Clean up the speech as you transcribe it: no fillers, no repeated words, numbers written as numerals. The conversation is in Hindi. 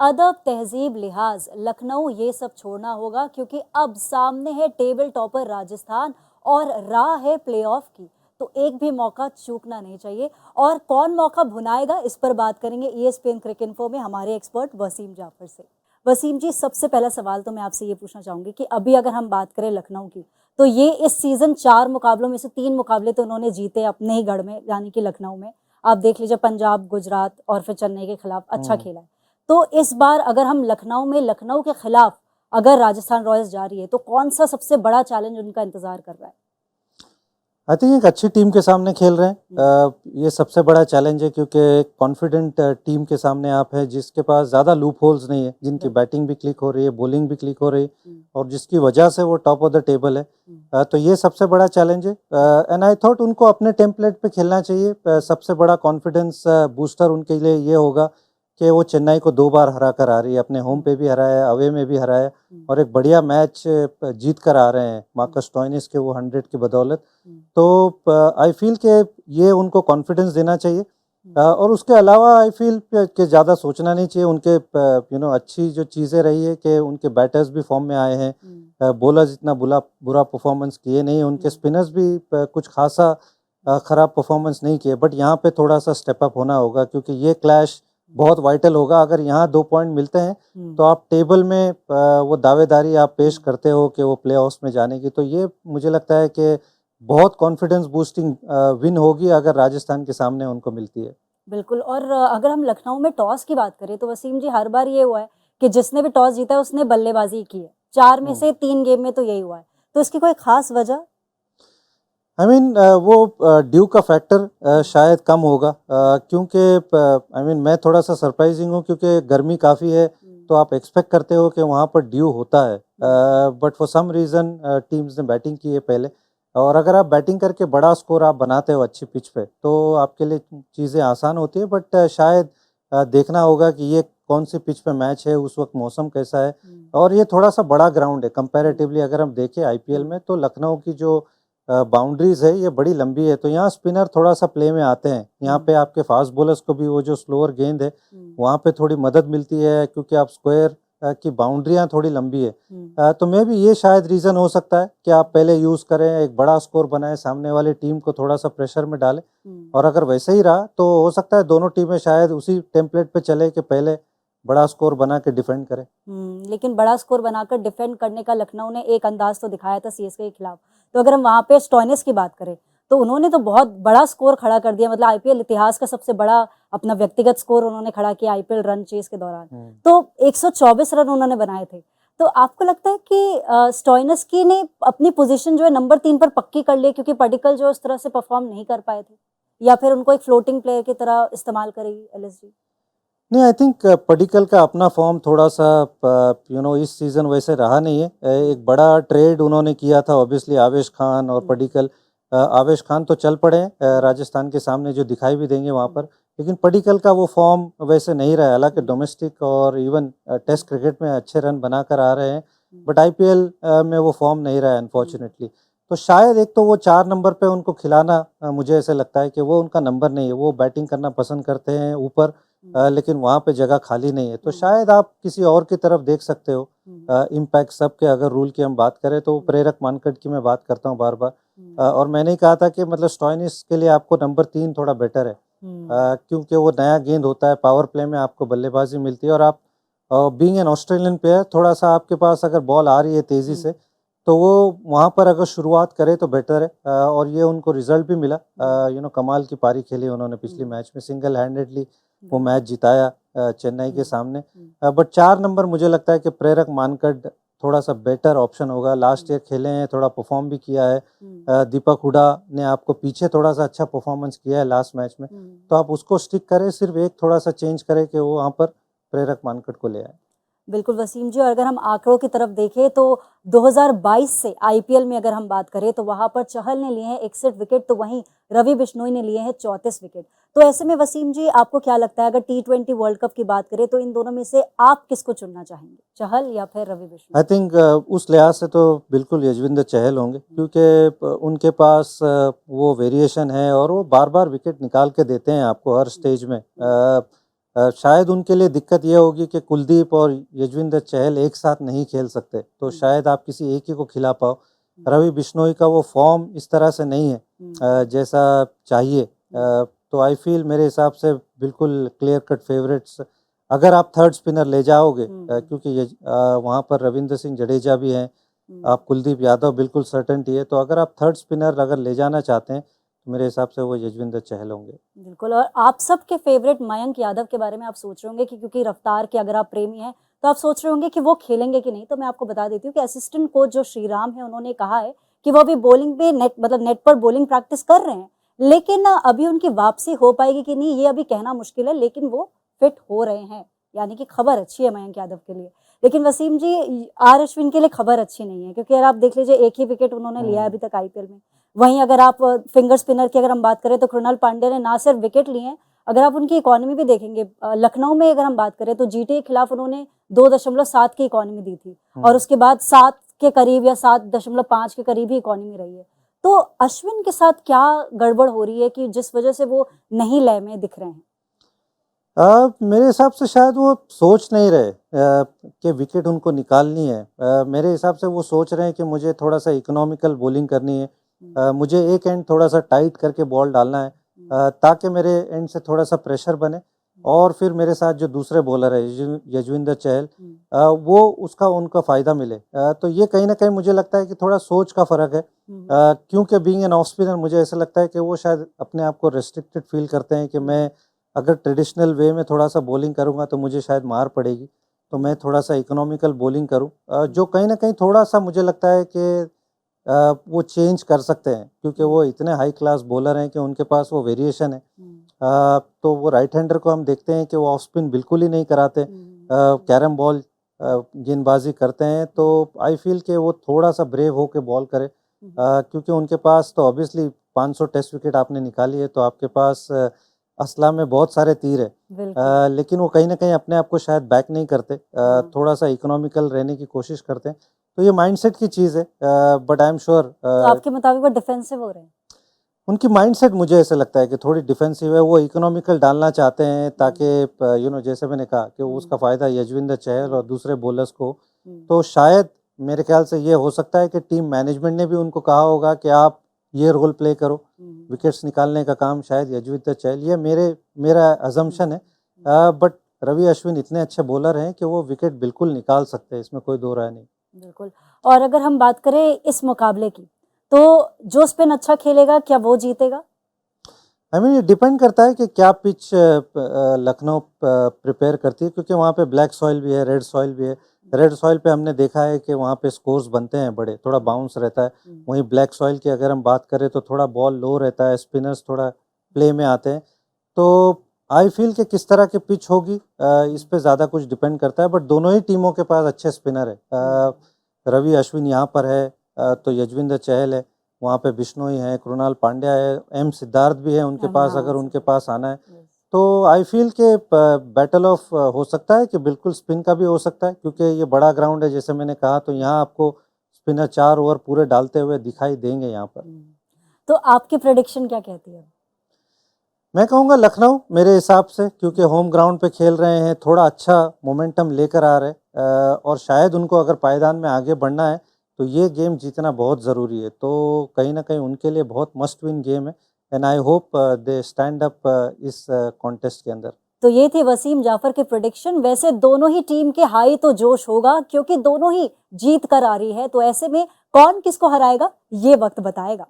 अदब तहजीब लिहाज लखनऊ ये सब छोड़ना होगा, क्योंकि अब सामने है टेबल टॉपर राजस्थान और राह है प्लेऑफ की। तो एक भी मौका चूकना नहीं चाहिए। और कौन मौका भुनाएगा, इस पर बात करेंगे ESPN क्रिकेट इन्फो में हमारे एक्सपर्ट वसीम जाफर से। वसीम जी, सबसे पहला सवाल तो मैं आपसे ये पूछना चाहूंगी कि अभी अगर हम बात करें लखनऊ की, तो ये इस सीजन 4 मुकाबलों में से 3 मुकाबले तो उन्होंने जीते अपने ही गढ़ में, यानी कि लखनऊ में। आप देख लीजिए, पंजाब, गुजरात और फिर चेन्नई के खिलाफ अच्छा खेला है। तो इस बार अगर हम लखनऊ में लखनऊ के खिलाफ अगर राजस्थान रॉयल्स जा रही है, तो कौन सा सबसे बड़ा चैलेंज उनका इंतजार कर रहा है? आई थिंक एक अच्छी टीम के सामने खेल रहे हैं। ये सबसे बड़ा चैलेंज है, क्योंकि एक कॉन्फिडेंट टीम के सामने आप है जिसके पास ज़्यादा लूप होल्स नहीं है, जिनकी बैटिंग भी क्लिक हो रही है, बॉलिंग भी क्लिक हो रही है, और जिसकी वजह से वो टॉप ऑफ द टेबल है। तो ये सबसे बड़ा चैलेंज है। एंड आई थॉट उनको अपने टेम्पलेट पे खेलना चाहिए। सबसे बड़ा कॉन्फिडेंस बूस्टर उनके लिए ये होगा कि वो चेन्नई को 2 बार हरा कर आ रही है, अपने होम पे भी हराया, अवे में भी हराया, और एक बढ़िया मैच जीत कर आ रहे हैं मार्कस स्टोइनिस के वो 100 की बदौलत। तो आई फील कि ये उनको कॉन्फिडेंस देना चाहिए। और उसके अलावा आई फील कि ज़्यादा सोचना नहीं चाहिए। उनके अच्छी जो चीज़ें रही है कि उनके बैटर्स भी फॉर्म में आए हैं, बॉलर्स इतना बुरा परफॉर्मेंस किए नहीं, उनके स्पिनर्स भी कुछ खासा ख़राब परफॉर्मेंस नहीं किए। बट यहाँ पे थोड़ा सा स्टेप अप होना होगा, क्योंकि ये क्लैश बहुत वाइटल होगा। अगर यहाँ 2 पॉइंट मिलते हैं तो आप टेबल में वो दावेदारी आप पेश करते हो कि वो प्ले ऑफ्स में जाने की। तो ये मुझे लगता है कि बहुत कॉन्फिडेंस बूस्टिंग विन होगी अगर राजस्थान के सामने उनको मिलती है। बिल्कुल। और अगर हम लखनऊ में टॉस की बात करें, तो वसीम जी, हर बार ये हुआ है कि जिसने भी टॉस जीता है उसने बल्लेबाजी की है। 4 में से 3 गेम में तो यही हुआ है। तो इसकी कोई खास वजह? आई मीन वो ड्यू का फैक्टर शायद कम होगा, क्योंकि आई मीन मैं थोड़ा सा सरप्राइजिंग हूँ, क्योंकि गर्मी काफ़ी है, तो आप एक्सपेक्ट करते हो कि वहाँ पर ड्यू होता है। But for some reason teams ने बैटिंग की है पहले, और अगर आप बैटिंग करके बड़ा स्कोर आप बनाते हो अच्छी पिच पे, तो आपके लिए चीज़ें आसान होती है। बट शायद देखना होगा कि ये कौन सी पिच पे मैच है, उस वक्त मौसम कैसा है, और ये थोड़ा सा बड़ा ग्राउंड है कंपैरेटिवली। अगर हम देखें IPL में, तो लखनऊ की जो बाउंड्रीज है ये बड़ी लंबी है, तो यहाँ स्पिनर थोड़ा सा प्ले में आते हैं। यहाँ पे आपके फास्ट बॉलर्स को भी वो जो स्लोअर गेंद है वहाँ पे थोड़ी मदद मिलती है, क्योंकि आप स्क्वायर की बाउंड्रियाँ थोड़ी लंबी है। तो मे भी ये शायद रीज़न हो सकता है कि आप पहले यूज़ करें, एक बड़ा स्कोर बनाएं, सामने वाली टीम को थोड़ा सा प्रेशर में डालें। और अगर वैसे ही रहा तो हो सकता है दोनों टीमें शायद उसी टेम्पलेट पे चले कि पहले बड़ा स्कोर बना के डिफेंड करें। लेकिन बड़ा स्कोर बनाकर डिफेंड करने का लखनऊ ने एक अंदाज तो दिखाया था CSK के खिलाफ। तो अगर हम वहां पे स्टोइनिस की बात करें, तो उन्होंने तो बहुत बड़ा स्कोर खड़ा कर दिया। मतलब IPL इतिहास का सबसे बड़ा अपना व्यक्तिगत स्कोर उन्होंने खड़ा किया IPL रन चेस के दौरान। तो 124 रन उन्होंने बनाए थे। तो आपको लगता है कि स्टोइनिस की ने अपनी पोजीशन जो है नंबर 3 पर पक्की कर ली, क्योंकि पडिक्कल जो इस तरह से परफॉर्म नहीं कर पाए थे, या फिर उनको एक फ्लोटिंग प्लेयर की तरह इस्तेमाल करेगी LSG? नहीं, आई थिंक पडिक्कल का अपना फॉर्म थोड़ा सा इस सीज़न वैसे रहा नहीं है। एक बड़ा ट्रेड उन्होंने किया था ऑब्वियसली, आवेश खान और पडिक्कल। आवेश खान तो चल पड़े राजस्थान के सामने, जो दिखाई भी देंगे वहाँ पर, लेकिन पडिक्कल का वो फॉर्म वैसे नहीं रहा है। हालांकि डोमेस्टिक और इवन टेस्ट क्रिकेट में अच्छे रन बनाकर आ रहे हैं, बट IPL में वो फॉर्म नहीं रहा है अनफॉर्चुनेटली। तो शायद एक तो वो 4 नंबर पे उनको खिलाना, मुझे ऐसे लगता है कि वो उनका नंबर नहीं है। वो बैटिंग करना पसंद करते हैं ऊपर, लेकिन वहाँ पे जगह खाली नहीं है। तो शायद आप किसी और की तरफ देख सकते हो। इम्पैक्ट सब के अगर रूल की हम बात करें, तो प्रेरक मानकड़ की मैं बात करता हूँ बार बार। और मैंने ही कहा था कि मतलब स्टोइनिस के लिए आपको नंबर 3 थोड़ा बेटर है, क्योंकि वो नया गेंद होता है, पावर प्ले में आपको बल्लेबाजी मिलती है, और आप बीइंग एन ऑस्ट्रेलियन प्लेयर, थोड़ा सा आपके पास अगर बॉल आ रही है तेज़ी से, तो वो वहाँ पर अगर शुरुआत करे तो बेटर है। और ये उनको रिजल्ट भी मिला। कमाल की पारी खेली उन्होंने पिछली मैच में, सिंगल हैंडेडली वो मैच जिताया चेन्नई के सामने। बट 4 नंबर मुझे लगता है कि प्रेरक मानकड़ थोड़ा सा बेटर ऑप्शन होगा। लास्ट ईयर खेले हैं, थोड़ा परफॉर्म भी किया है। दीपक हुडा ने आपको पीछे थोड़ा सा अच्छा परफॉर्मेंस किया है लास्ट मैच में, तो आप उसको स्टिक करें, सिर्फ एक थोड़ा सा चेंज करें कि वो वहाँ पर प्रेरक मानकड़ को ले आए। बिल्कुल वसीम जी। और अगर हम आंकड़ों की तरफ देखें, तो 2022 से IPL में अगर हम बात करें, तो वहां पर चहल ने लिए हैं 61 विकेट, तो वहीं रवि बिश्नोई ने लिए हैं 34 विकेट। तो ऐसे में वसीम जी, आपको क्या लगता है, अगर T20 वर्ल्ड कप की बात करें, तो इन दोनों में से आप किसको चुनना चाहेंगे, चहल या फिर रवि बिश्नोई? आई थिंक उस लिहाज से तो बिल्कुल यजवेंद्र चहल होंगे, क्योंकि उनके पास वो वेरिएशन है, और वो बार बार विकेट निकाल के देते हैं आपको हर स्टेज में। शायद उनके लिए दिक्कत ये होगी कि कुलदीप और यजवेंद्र चहल एक साथ नहीं खेल सकते, तो शायद आप किसी एक ही को खिला पाओ। रवि बिश्नोई का वो फॉर्म इस तरह से नहीं है जैसा चाहिए। तो आई फील मेरे हिसाब से बिल्कुल क्लियर कट फेवरेट्स अगर आप थर्ड स्पिनर ले जाओगे, क्योंकि वहाँ पर रविंद्र सिंह जडेजा भी हैं, आप कुलदीप यादव बिल्कुल सर्टेनिटी है, तो अगर आप थर्ड स्पिनर अगर ले जाना चाहते हैं तो मेरे हिसाब से वो यजवेंद्र चहल होंगे। बिल्कुल। और आप सबके फेवरेट मयंक यादव के बारे में आप सोच रहे होंगे कि क्योंकि रफ्तार के अगर आप प्रेमी हैं तो आप सोच रहे होंगे कि वो खेलेंगे कि नहीं। तो मैं आपको बता देती हूँ कि असिस्टेंट कोच जो श्रीराम है उन्होंने कहा है कि वो अभी बॉलिंग पे नेट पर बॉलिंग प्रैक्टिस कर रहे हैं, लेकिन अभी उनकी वापसी हो पाएगी कि नहीं ये अभी कहना मुश्किल है, लेकिन वो फिट हो रहे हैं, यानी कि खबर अच्छी है मयंक यादव के लिए। लेकिन वसीम जी, आर अश्विन के लिए खबर अच्छी नहीं है, क्योंकि अगर आप देख लीजिए एक ही विकेट उन्होंने लिया है अभी तक आईपीएल में। वहीं अगर आप फिंगर स्पिनर की अगर हम बात करें तो कृणाल पांड्या ने ना सिर्फ विकेट लिए हैं, अगर आप उनकी इकोनॉमी भी देखेंगे, लखनऊ में अगर हम बात करें तो जीटी के खिलाफ उन्होंने 2.7 की इकोनॉमी दी थी और उसके बाद 7 के करीब या 7.5 के करीब ही इकोनॉमी रही है। तो अश्विन के साथ क्या गड़बड़ हो रही है कि जिस वजह से वो नहीं लय में दिख रहे हैं? मेरे हिसाब से शायद वो सोच नहीं रहे कि विकेट उनको निकालनी है। मेरे हिसाब से वो सोच रहे हैं कि मुझे थोड़ा सा इकोनॉमिकल बॉलिंग करनी है, मुझे एक एंड थोड़ा सा टाइट करके बॉल डालना है, ताकि मेरे एंड से थोड़ा सा प्रेशर बने और फिर मेरे साथ जो दूसरे बॉलर है यजवेंद्र चहल, वो उसका उनका फ़ायदा मिले। तो ये कहीं ना कहीं मुझे लगता है कि थोड़ा सोच का फ़र्क है, क्योंकि बीइंग एन ऑफ स्पिनर मुझे ऐसा लगता है कि वो शायद अपने आप को रेस्ट्रिक्टेड फील करते हैं कि मैं अगर ट्रेडिशनल वे में थोड़ा सा बॉलिंग करूंगा तो मुझे शायद मार पड़ेगी, तो मैं थोड़ा सा इकोनॉमिकल बॉलिंग करूं, जो कहीं ना कहीं थोड़ा सा मुझे लगता है कि वो चेंज कर सकते हैं, क्योंकि वो इतने हाई क्लास बॉलर हैं कि उनके पास वो वेरिएशन है। तो वो राइट हैंडर को हम देखते हैं कि वो ऑफ स्पिन बिल्कुल ही नहीं कराते, कैरम बॉल गेंदबाजी करते हैं। तो आई फील कि वो थोड़ा सा ब्रेव होके बॉल करे, क्योंकि उनके पास तो ऑब्वियसली 500 टेस्ट विकेट आपने निकाली है, तो आपके पास असला में बहुत सारे तीर है, लेकिन वो कहीं ना कहीं अपने आप को शायद बैक नहीं करते, थोड़ा सा इकोनॉमिकल रहने की कोशिश करते हैं। तो ये माइंडसेट की चीज़ है, बट आई एम श्योर आपके मुताबिक वो डिफेंसिव हो रहे हैं? उनकी माइंडसेट मुझे ऐसा लगता है कि थोड़ी डिफेंसिव है, वो इकोनॉमिकल डालना चाहते हैं ताकि जैसे मैंने कहा कि उसका फ़ायदा यजवेंद्र चहल और दूसरे बॉलर्स को। तो शायद मेरे ख्याल से ये हो सकता है कि टीम मैनेजमेंट ने भी उनको कहा होगा कि आप ये रोल प्ले करो, विकेट्स निकालने का काम शायद यजवेंद्र चहल, ये मेरा अजम्पशन है। बट रवि अश्विन इतने अच्छे बॉलर हैं कि वो विकेट बिल्कुल निकाल सकते हैं, इसमें कोई दो राय नहीं। बिल्कुल। और अगर हम बात करें इस मुकाबले की, तो जो स्पिन अच्छा खेलेगा क्या वो जीतेगा? आई मीन ये डिपेंड करता है कि क्या पिच लखनऊ प्रिपेयर करती है, क्योंकि वहाँ पे ब्लैक सॉइल भी है, रेड सॉइल भी है। रेड सॉइल पे हमने देखा है कि वहाँ पे स्कोर्स बनते हैं बड़े, थोड़ा बाउंस रहता है। वहीं ब्लैक सॉइल की अगर हम बात करें तो थोड़ा बॉल लो रहता है, स्पिनर्स थोड़ा प्ले में आते हैं। तो आई फील कि किस तरह की पिच होगी इस पे ज़्यादा कुछ डिपेंड करता है, बट दोनों ही टीमों के पास अच्छे स्पिनर है। रवि अश्विन यहाँ पर है, तो यजवेंद्र चहल है, वहाँ पे बिश्नोई है, कृणाल पांड्या है, एम सिद्धार्थ भी है उनके पास, अगर उनके पास आना है तो आई फील के बैटल ऑफ हो सकता है कि बिल्कुल स्पिन का भी हो सकता है, क्योंकि ये बड़ा ग्राउंड है जैसे मैंने कहा, तो यहाँ आपको स्पिनर 4 ओवर पूरे डालते हुए दिखाई देंगे यहाँ पर। तो आपकी प्रेडिक्शन क्या कहती है? मैं कहूँगा लखनऊ, मेरे हिसाब से, क्योंकि होम ग्राउंड पे खेल रहे हैं, थोड़ा अच्छा मोमेंटम लेकर आ रहे हैं, और शायद उनको अगर पायदान में आगे बढ़ना है तो ये गेम जीतना बहुत ज़रूरी है। तो कहीं ना कहीं उनके लिए बहुत मस्ट विन गेम है, and I hope they stand up इस कॉन्टेस्ट के अंदर। तो ये थी वसीम जाफर की प्रेडिक्शन। वैसे दोनों ही टीम के हाई तो जोश होगा, क्योंकि दोनों ही जीत कर आ रही है, तो ऐसे में कौन किसको हराएगा ये वक्त बताएगा।